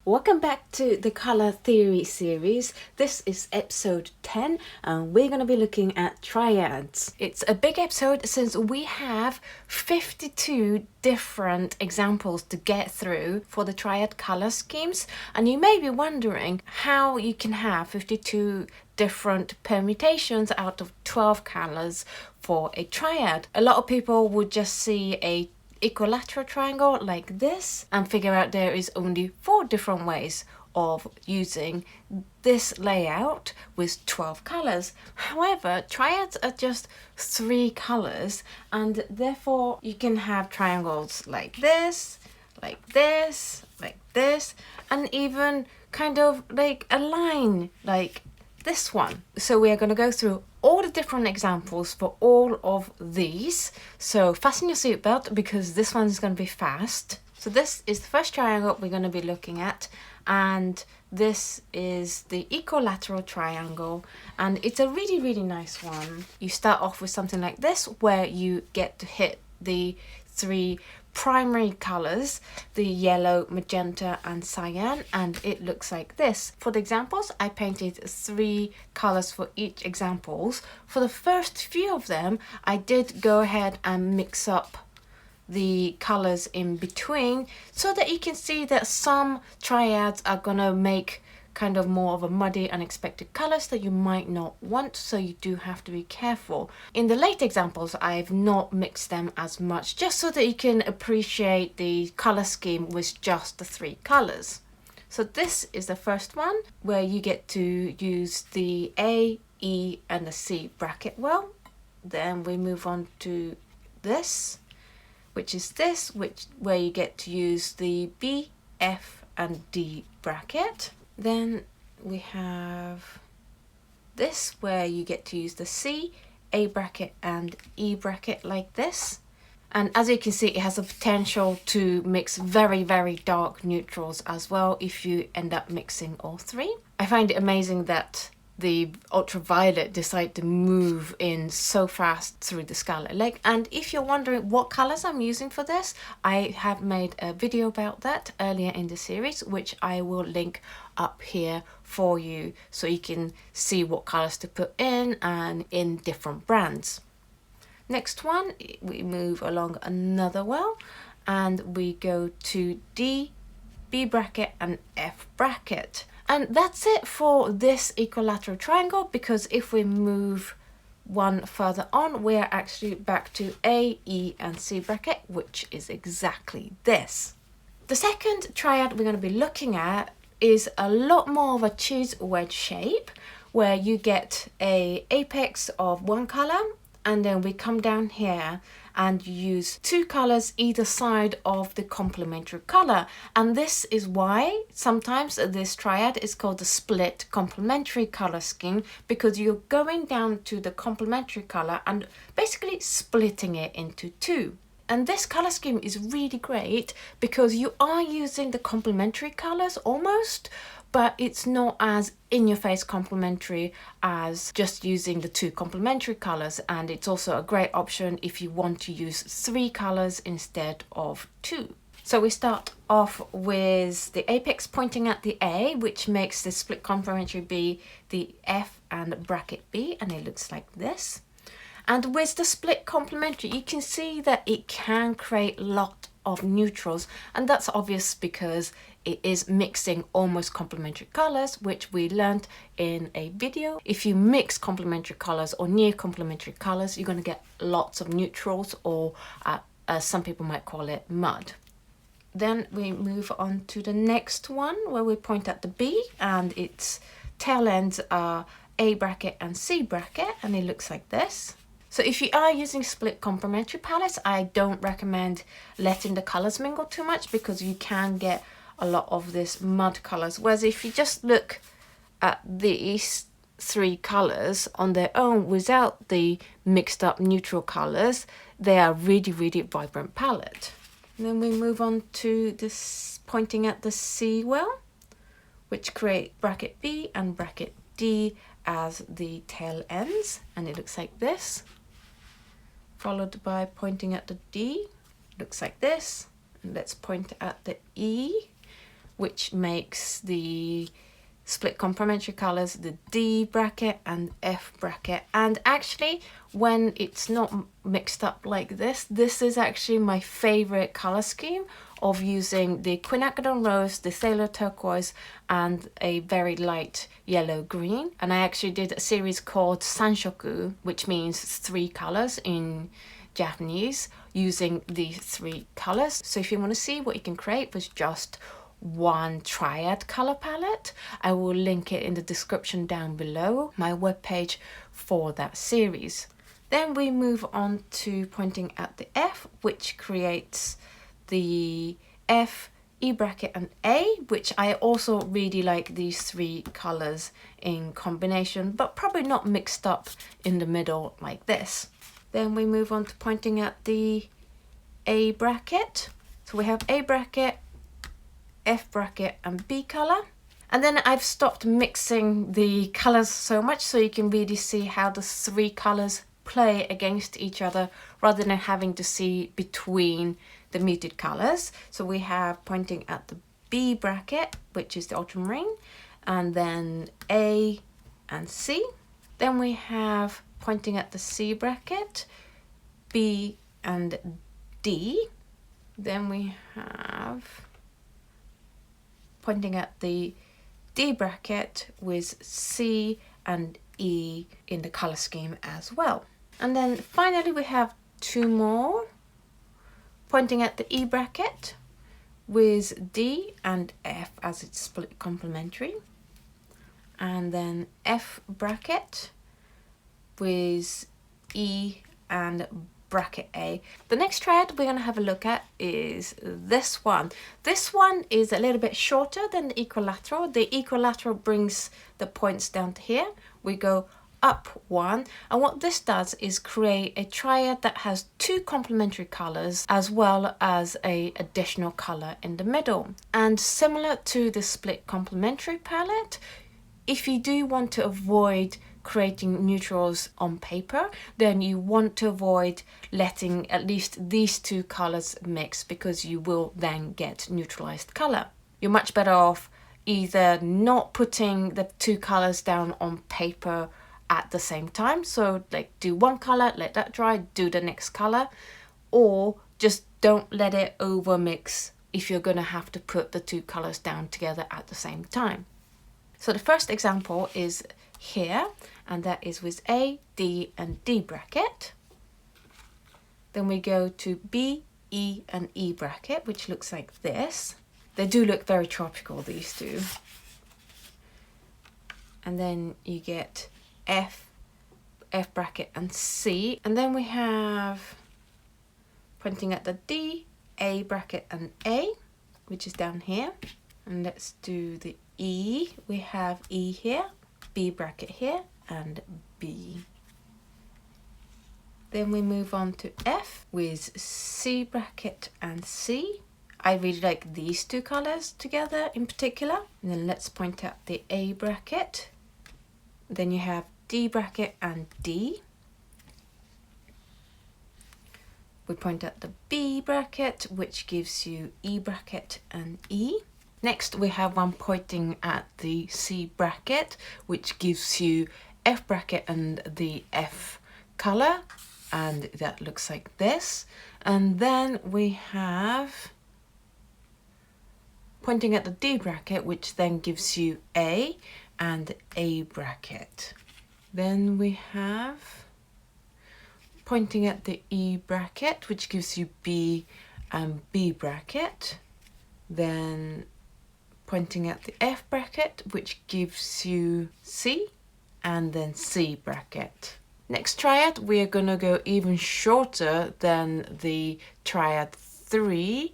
Welcome back to the Color Theory series. This is episode 10 and we're going to be looking at triads. It's a big episode since we have 52 different examples to get through for the triad color schemes, and you may be wondering how you can have 52 different permutations out of 12 colors for a triad. A lot of people would just see a equilateral triangle like this and figure out there is only 4 different ways of using this layout with 12 colors. However, triads are just 3 colors, and therefore you can have triangles like this, like this, like this, and even kind of like a line like this one. So we are going to go through all the different examples for all of these. So fasten your seatbelt because this one is going to be fast. So this is the first triangle we're going to be looking at, and this is the equilateral triangle, and it's a really nice one. You start off with something like this where you get to hit the 3 primary colors, the yellow, magenta and cyan, and it looks like this. For the examples, I painted 3 colors for each examples. For the first few of them, I did go ahead and mix up the colors in between so that you can see that some triads are gonna make kind of more of a muddy, unexpected colors that you might not want, so you do have to be careful. In the late examples, I've not mixed them as much, just so that you can appreciate the color scheme with just the 3 colors. So this is the first one where you get to use the A, E and the C bracket well. Then we move on to this, which is this, where you get to use the B, F and D bracket. Then we have this where you get to use the C, A bracket and E bracket like this. And as you can see, it has the potential to mix very dark neutrals as well if you end up mixing all 3. I find it amazing that the ultraviolet decided to move in so fast through the Scarlet Lake. And if you're wondering what colors I'm using for this, I have made a video about that earlier in the series, which I will link up here for you so you can see what colors to put in and in different brands. Next one, we move along another well and we go to D, B bracket and F bracket. And that's it for this equilateral triangle, because if we move one further on, we're actually back to A, E and C bracket, which is exactly this. The second triad we're going to be looking at is a lot more of a cheese wedge shape, where you get an apex of 1 color, and then we come down here and use 2 colors either side of the complementary color. And this is why sometimes this triad is called the split complementary color scheme, because you're going down to the complementary color and basically splitting it into 2. And this color scheme is really great because you are using the complementary colors almost, but it's not as in-your-face complementary as just using the 2 complementary colors. And it's also a great option if you want to use 3 colors instead of 2. So we start off with the apex pointing at the A, which makes the split complementary be the F and bracket B, and it looks like this. And with the split complementary, you can see that it can create a lot of neutrals, and that's obvious because it is mixing almost complementary colors, which we learned in a video. If you mix complementary colors or near complementary colors, you're going to get lots of neutrals, or as some people might call it, mud. Then we move on to the next one where we point at the B, and its tail ends are A bracket and C bracket, and it looks like this. So if you are using split complementary palettes, I don't recommend letting the colors mingle too much, because you can get a lot of this mud colors. Whereas if you just look at these 3 colors on their own without the mixed up neutral colors, they are really vibrant palette. And then we move on to this pointing at the C well, which create bracket B and bracket D as the tail ends, and it looks like this. Followed by pointing at the D, looks like this. And let's point at the E, which makes the split complementary colors the D bracket and F bracket. And actually, when it's not mixed up like this is actually my favorite color scheme of using the quinacridone rose, the phthalo turquoise, and a very light yellow green. And I actually did a series called Sanshoku, which means 3 colors in Japanese, using these 3 colors. So if you want to see what you can create with just one Triad color palette, I will link it in the description down below, my webpage for that series. Then we move on to pointing at the F, which creates the F, E bracket and A, which I also really like these 3 colors in combination, but probably not mixed up in the middle like this. Then we move on to pointing at the A bracket. So we have A bracket, F bracket and B color. And then I've stopped mixing the colors so much so you can really see how the 3 colors play against each other rather than having to see between the muted colors. So we have pointing at the B bracket, which is the ultramarine, and then A and C. Then we have pointing at the C bracket, B and D. Then we have pointing at the D bracket with C and E in the color scheme as well. And then finally we have 2 more pointing at the E bracket with D and F as it's split complementary, and then F bracket with E and bracket A. The next triad we're going to have a look at is this one. This one is a little bit shorter than the equilateral. The equilateral brings the points down to here. We go up 1, and what this does is create a triad that has 2 complementary colors as well as a additional color in the middle. And similar to the split complementary palette, if you do want to avoid creating neutrals on paper, then you want to avoid letting at least these 2 colors mix, because you will then get neutralized color. You're much better off either not putting the 2 colors down on paper at the same time, so like do 1 color, let that dry, do the next color, or just don't let it over mix if you're gonna have to put the 2 colors down together at the same time. So the first example is here, and that is with A, D and D bracket. Then we go to B, E and E bracket, which looks like this. They do look very tropical, these 2. And then you get F, F bracket and C. And then we have pointing at the D, A bracket and A, which is down here. And let's do the E. We have E here, B bracket here and B. Then we move on to F with C bracket and C. I really like these 2 colors together in particular. And then let's point out the A bracket. Then you have D bracket and D. We point at the B bracket, which gives you E bracket and E. Next we have one pointing at the C bracket, which gives you F bracket and the F color, and that looks like this. And then we have pointing at the D bracket, which then gives you A and A bracket. Then we have pointing at the E bracket, which gives you B and B bracket. Then pointing at the F bracket, which gives you C and then C bracket. Next triad, we are going to go even shorter than the triad 3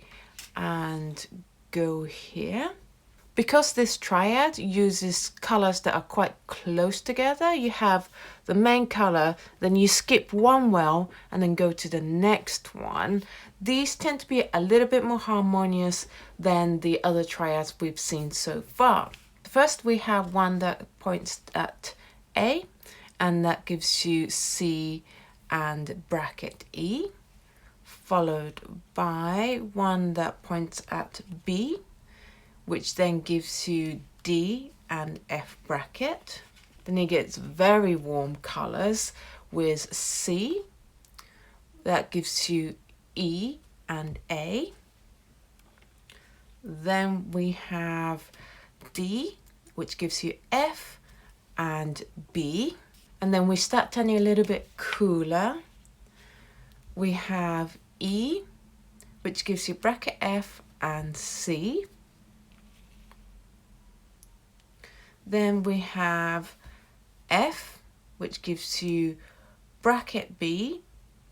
and go here. Because this triad uses colors that are quite close together, you have the main color, then you skip 1 well and then go to the next one. These tend to be a little bit more harmonious than the other triads we've seen so far. First we have one that points at A, and that gives you C and bracket E, followed by one that points at B which then gives you D and F bracket. Then you get very warm colors with C. That gives you E and A. Then we have D, which gives you F and B. And then we start turning a little bit cooler. We have E, which gives you bracket F and C. Then we have F, which gives you bracket B,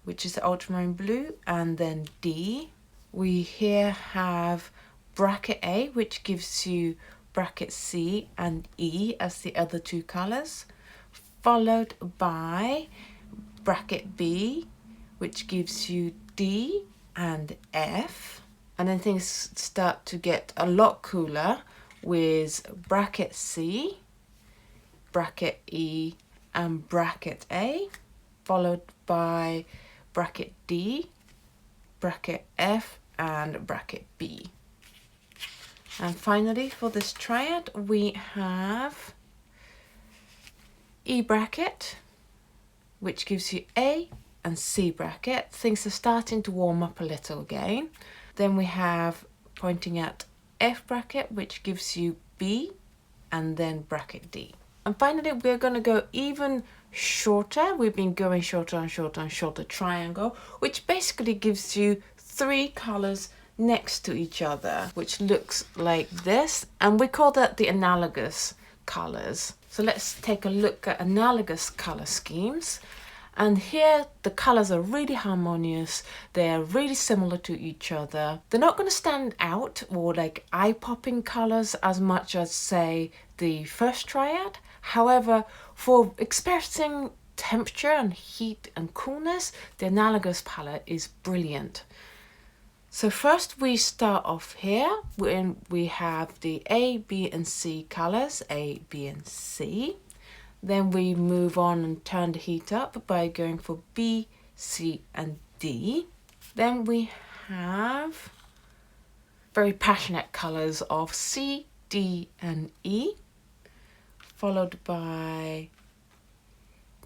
which is the ultramarine blue, and then D. We here have bracket A, which gives you bracket C and E as the other two colors, followed by bracket B, which gives you D and F. And then things start to get a lot cooler with bracket C, bracket E and bracket A, followed by bracket D, bracket F and bracket B. And finally for this triad we have E bracket, which gives you A and C bracket. Things are starting to warm up a little again. Then we have pointing at F bracket, which gives you B and then bracket D. And finally we're going to go even shorter. We've been going shorter and shorter and shorter triangle, which basically gives you 3 colors next to each other, which looks like this, and we call that the analogous colors. So let's take a look at analogous color schemes. And here the colors are really harmonious, they're really similar to each other. They're not going to stand out or like eye-popping colors as much as, say, the first triad. However, for experiencing temperature and heat and coolness, the analogous palette is brilliant. So first we start off here when we have the A, B and C colors, A, B and C. Then we move on and turn the heat up by going for B, C and D. Then we have very passionate colors of C, D and E, followed by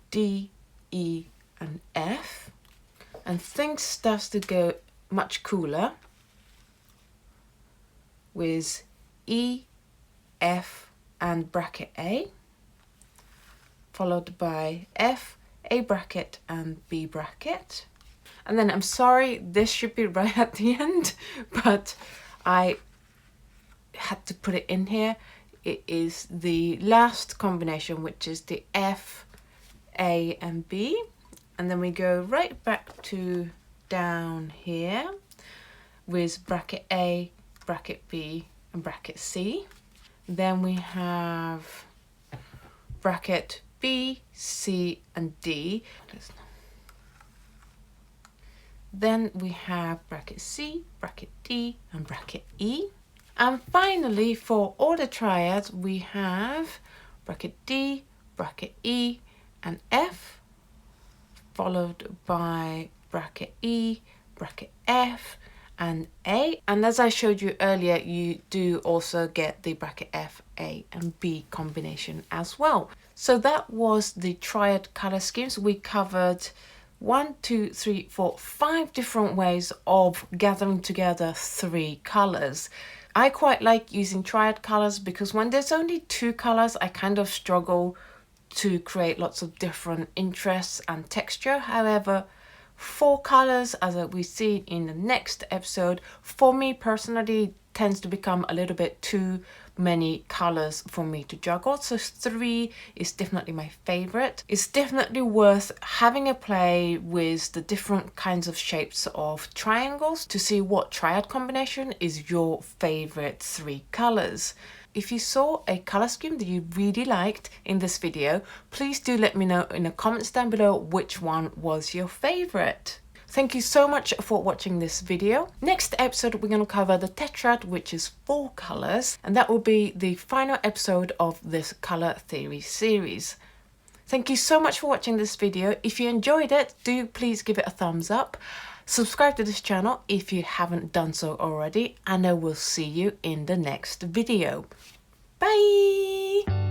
D, E and F. And things start to go much cooler with E, F and bracket A, followed by F, A bracket and B bracket. And then I'm sorry, this should be right at the end, but I had to put it in here. It is the last combination, which is the F, A and B. And then we go right back to down here with bracket A, bracket B and bracket C. Then we have bracket B, C and D. Then we have bracket C, bracket D and bracket E. And finally for all the triads we have bracket D, bracket E and F, followed by bracket E, bracket F and A. And as I showed you earlier, you do also get the bracket F, A and B combination as well. So that was the triad color schemes. We covered 1, 2, 3, 4, 5 different ways of gathering together 3 colors. I quite like using triad colors because when there's only 2 colors, I kind of struggle to create lots of different interests and texture. However, 4 colors, as we see in the next episode, for me personally tends to become a little bit too many colors for me to juggle. So 3 is definitely my favorite. It's definitely worth having a play with the different kinds of shapes of triangles to see what triad combination is your favorite 3 colors. If you saw a color scheme that you really liked in this video, please do let me know in the comments down below which one was your favorite. Thank you so much for watching this video. Next episode we're going to cover the tetrad, which is 4 colors, and that will be the final episode of this color theory series. Thank you so much for watching this video. If you enjoyed it, do please give it a thumbs up. Subscribe to this channel if you haven't done so already, and I will see you in the next video. Bye!